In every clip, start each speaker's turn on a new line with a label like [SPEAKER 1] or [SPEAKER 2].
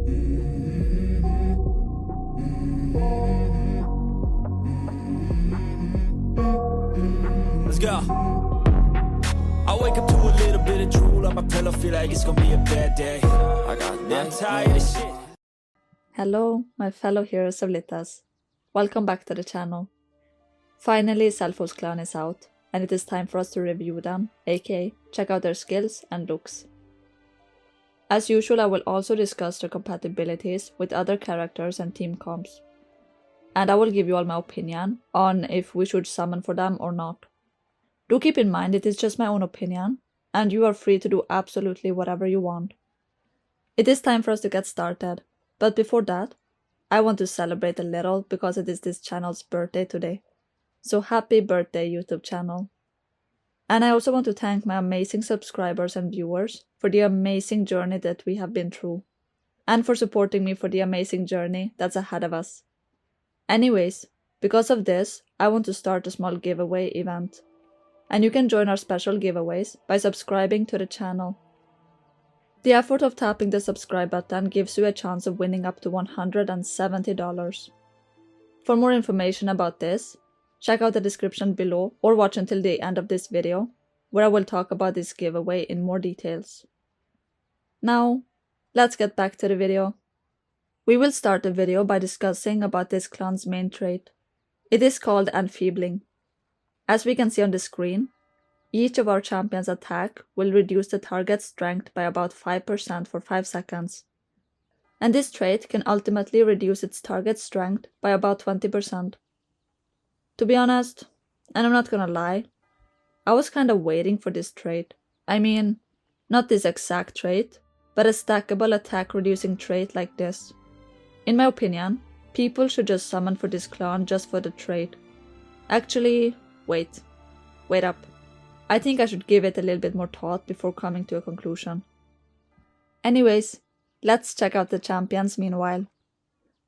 [SPEAKER 1] Let's go. I wake up to a little bit of drool on my pillow, feel like it's gonna be a bad day. I'm tired of shit.
[SPEAKER 2] Hello, my fellow heroes of Lithas. Welcome back to the channel. Finally, Celphos clan is out, and it is time for us to review them, aka check out their skills and looks. As usual, I will also discuss their compatibilities with other characters and team comps. And I will give you all my opinion on if we should summon for them or not. Do keep in mind it is just my own opinion, and you are free to do absolutely whatever you want. It is time for us to get started, but before that, I want to celebrate a little because it is this channel's birthday today. So happy birthday, YouTube channel. And I also want to thank my amazing subscribers and viewers for the amazing journey that we have been through, and for supporting me for the amazing journey that's ahead of us. Anyways, because of this, I want to start a small giveaway event. And you can join our special giveaways by subscribing to the channel. The effort of tapping the subscribe button gives you a chance of winning up to $170. For more information about this, check out the description below or watch until the end of this video, where I will talk about this giveaway in more details. Now, let's get back to the video. We will start the video by discussing about this clan's main trait. It is called enfeebling. As we can see on the screen, each of our champions' attack will reduce the target's strength by about 5% for 5 seconds. And this trait can ultimately reduce its target's strength by about 20%. To be honest, and I'm not gonna lie, I was kinda waiting for this trait. I mean, not this exact trait, but a stackable attack reducing trait like this. In my opinion, people should just summon for this clan just for the trait. Actually, wait up. I think I should give it a little bit more thought before coming to a conclusion. Anyways, let's check out the champions meanwhile.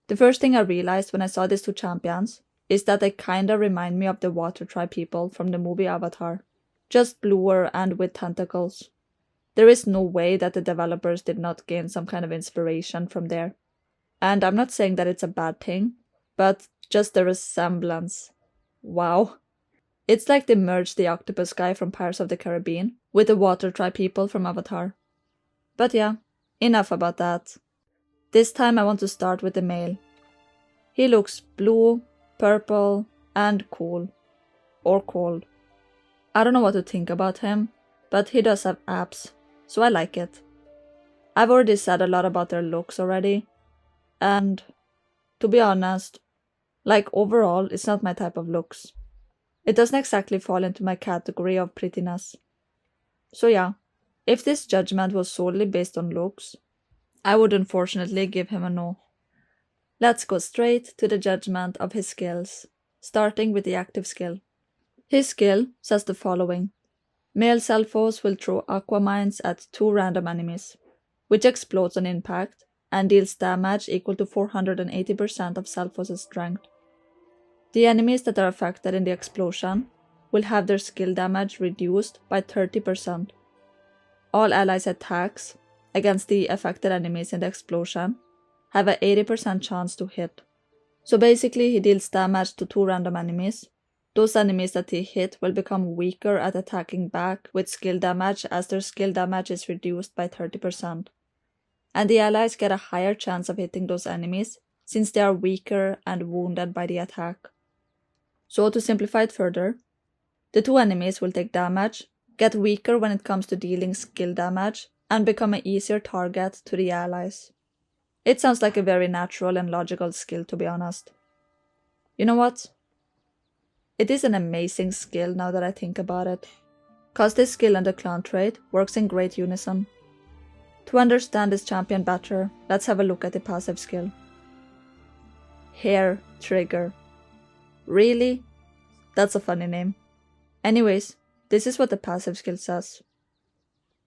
[SPEAKER 2] The first thing I realized when I saw these two champions is that they kinda remind me of the water tribe people from the movie Avatar, just bluer and with tentacles. There is no way that the developers did not gain some kind of inspiration from there. And I'm not saying that it's a bad thing, but just the resemblance. Wow. It's like they merged the octopus guy from Pirates of the Caribbean with the water tribe people from Avatar. But yeah, enough about that. This time I want to start with the male. He looks blue, purple, and cool. Or cold. I don't know what to think about him, but he does have abs, so I like it. I've already said a lot about their looks already, and to be honest, like overall, it's not my type of looks. It doesn't exactly fall into my category of prettiness. So yeah, if this judgment was solely based on looks, I would unfortunately give him a no. Let's go straight to the judgment of his skills, starting with the active skill. His skill says the following. Male Celphos will throw aqua mines at 2 random enemies, which explodes on impact and deals damage equal to 480% of Celphos' strength. The enemies that are affected in the explosion will have their skill damage reduced by 30%. All allies' attacks against the affected enemies in the explosion have an 80% chance to hit. So basically he deals damage to 2 random enemies. Those enemies that he hit will become weaker at attacking back with skill damage as their skill damage is reduced by 30%. And the allies get a higher chance of hitting those enemies since they are weaker and wounded by the attack. So to simplify it further, the 2 enemies will take damage, get weaker when it comes to dealing skill damage, and become an easier target to the allies. It sounds like a very natural and logical skill, to be honest. You know what? It is an amazing skill now that I think about it, cause this skill and the clan trait works in great unison. To understand this champion better, let's have a look at the passive skill. Hair Trigger. Really? That's a funny name. Anyways, this is what the passive skill says.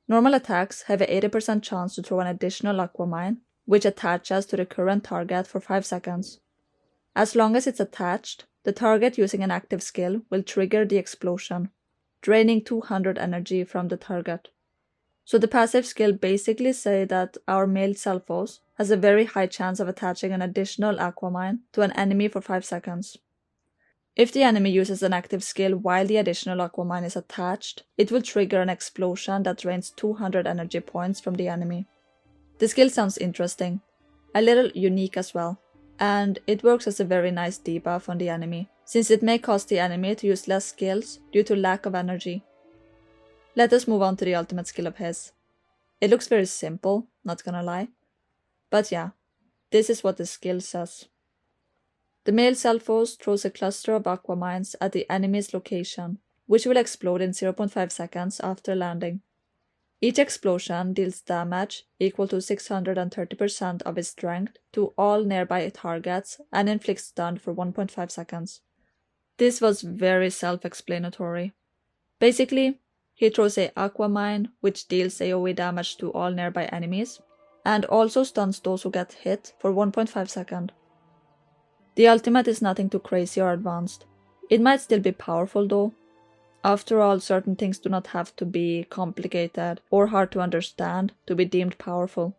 [SPEAKER 2] Normal attacks have an 80% chance to throw an additional aqua mine, which attaches to the current target for 5 seconds. As long as it's attached, the target using an active skill will trigger the explosion, draining 200 energy from the target. So the passive skill basically say that our male Celphos has a very high chance of attaching an additional Aquamine to an enemy for 5 seconds. If the enemy uses an active skill while the additional Aquamine is attached, it will trigger an explosion that drains 200 energy points from the enemy. The skill sounds interesting, a little unique as well, and it works as a very nice debuff on the enemy, since it may cause the enemy to use less skills due to lack of energy. Let us move on to the ultimate skill of his. It looks very simple, not gonna lie. But yeah, this is what the skill says. The male Celphos throws a cluster of Aquamines at the enemy's location, which will explode in 0.5 seconds after landing. Each explosion deals damage equal to 630% of its strength to all nearby targets and inflicts stun for 1.5 seconds. This was very self-explanatory. Basically, he throws a Aquamine which deals AoE damage to all nearby enemies, and also stuns those who get hit for 1.5 seconds. The ultimate is nothing too crazy or advanced. It might still be powerful though. After all, certain things do not have to be complicated or hard to understand to be deemed powerful.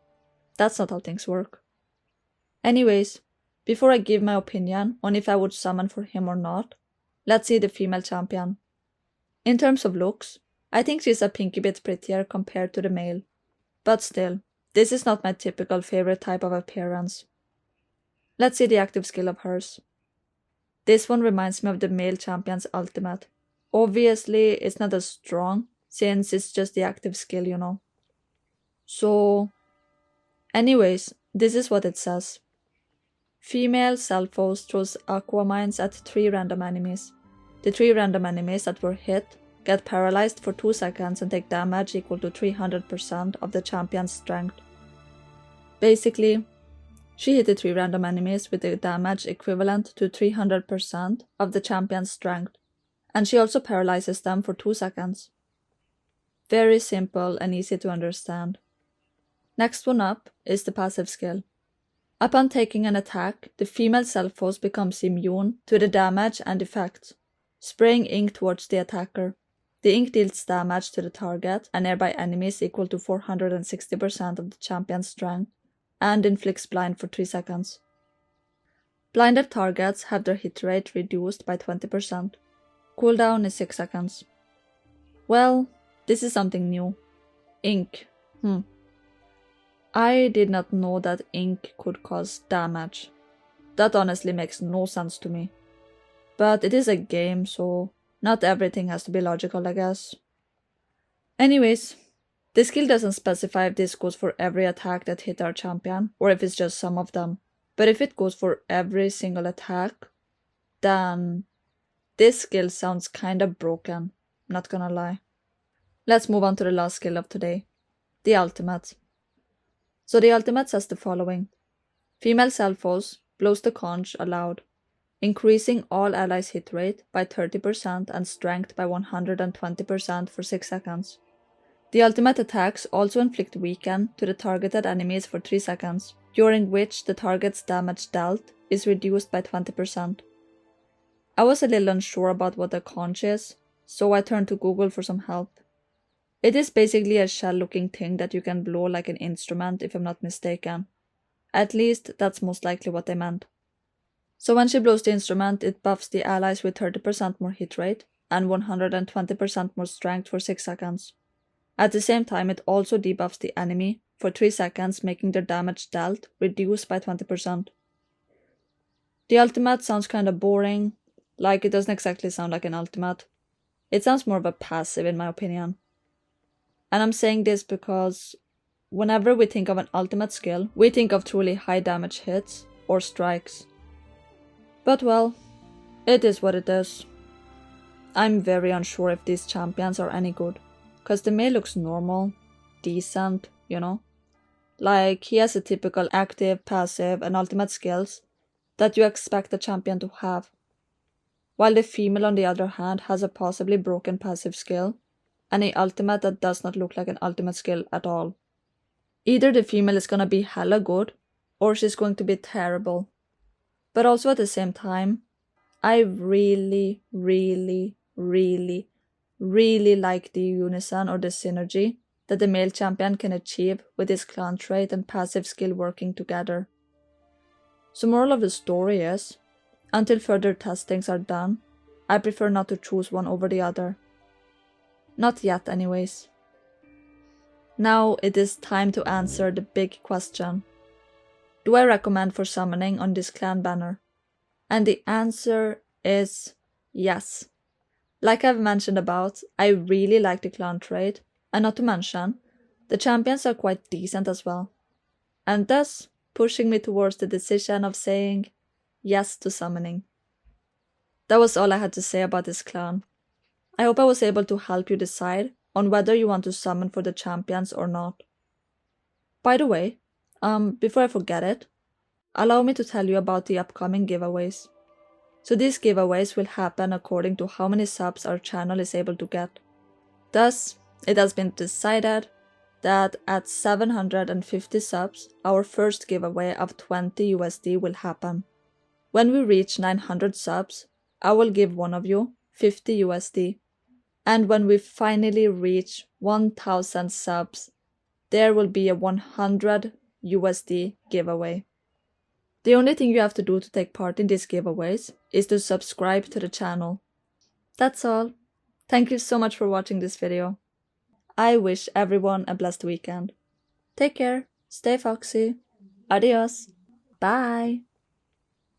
[SPEAKER 2] That's not how things work. Anyways, before I give my opinion on if I would summon for him or not, let's see the female champion. In terms of looks, I think she's a pinky bit prettier compared to the male. But still, this is not my typical favorite type of appearance. Let's see the active skill of hers. This one reminds me of the male champion's ultimate. Obviously, it's not as strong, since it's just the active skill, you know. So, anyways, this is what it says. Female Celphos throws Aquamines at 3 random enemies. The 3 random enemies that were hit get paralyzed for 2 seconds and take damage equal to 300% of the champion's strength. Basically, she hit the 3 random enemies with a damage equivalent to 300% of the champion's strength, and she also paralyzes them for 2 seconds. Very simple and easy to understand. Next one up is the passive skill. Upon taking an attack, the female Celphos becomes immune to the damage and effects, spraying ink towards the attacker. The ink deals damage to the target and nearby enemies equal to 460% of the champion's strength, and inflicts blind for 3 seconds. Blinded targets have their hit rate reduced by 20%. Cooldown is 6 seconds. Well, this is something new. Ink. I did not know that ink could cause damage. That honestly makes no sense to me. But it is a game, so not everything has to be logical, I guess. Anyways, the skill doesn't specify if this goes for every attack that hit our champion, or if it's just some of them. But if it goes for every single attack, then this skill sounds kinda broken, not gonna lie. Let's move on to the last skill of today, the ultimate. So the ultimate says the following. Female Celphos blows the conch aloud, increasing all allies' hit rate by 30% and strength by 120% for 6 seconds. The ultimate attacks also inflict weaken to the targeted enemies for 3 seconds, during which the target's damage dealt is reduced by 20%. I was a little unsure about what a conch is, so I turned to Google for some help. It is basically a shell-looking thing that you can blow like an instrument, if I'm not mistaken. At least, that's most likely what they meant. So when she blows the instrument, it buffs the allies with 30% more hit rate and 120% more strength for 6 seconds. At the same time, it also debuffs the enemy for 3 seconds, making their damage dealt reduced by 20%. The ultimate sounds kinda boring, like it doesn't exactly sound like an ultimate. It sounds more of a passive in my opinion. And I'm saying this because whenever we think of an ultimate skill, we think of truly high damage hits or strikes. But well, it is what it is. I'm very unsure if these champions are any good, cause the male looks normal, decent, you know? Like he has a typical active, passive and ultimate skills that you expect a champion to have. While the female on the other hand has a possibly broken passive skill, and a ultimate that does not look like an ultimate skill at all. Either the female is gonna be hella good, or she's going to be terrible. But also at the same time, I really like the unison or the synergy that the male champion can achieve with his clan trait and passive skill working together. So moral of the story is, until further testings are done, I prefer not to choose one over the other. Not yet anyways. Now it is time to answer the big question. Do I recommend for summoning on this clan banner? And the answer is yes. Like I've mentioned about, I really like the clan trait, and not to mention, the champions are quite decent as well. And thus, pushing me towards the decision of saying yes to summoning. That was all I had to say about this clan. I hope I was able to help you decide on whether you want to summon for the champions or not. By the way, before I forget it, allow me to tell you about the upcoming giveaways. So these giveaways will happen according to how many subs our channel is able to get. Thus, it has been decided that at 750 subs, our first giveaway of 20 USD will happen. When we reach 900 subs, I will give one of you 50 USD. And when we finally reach 1000 subs, there will be a 100 USD giveaway. The only thing you have to do to take part in these giveaways is to subscribe to the channel. That's all. Thank you so much for watching this video. I wish everyone a blessed weekend. Take care, stay foxy, adios, bye!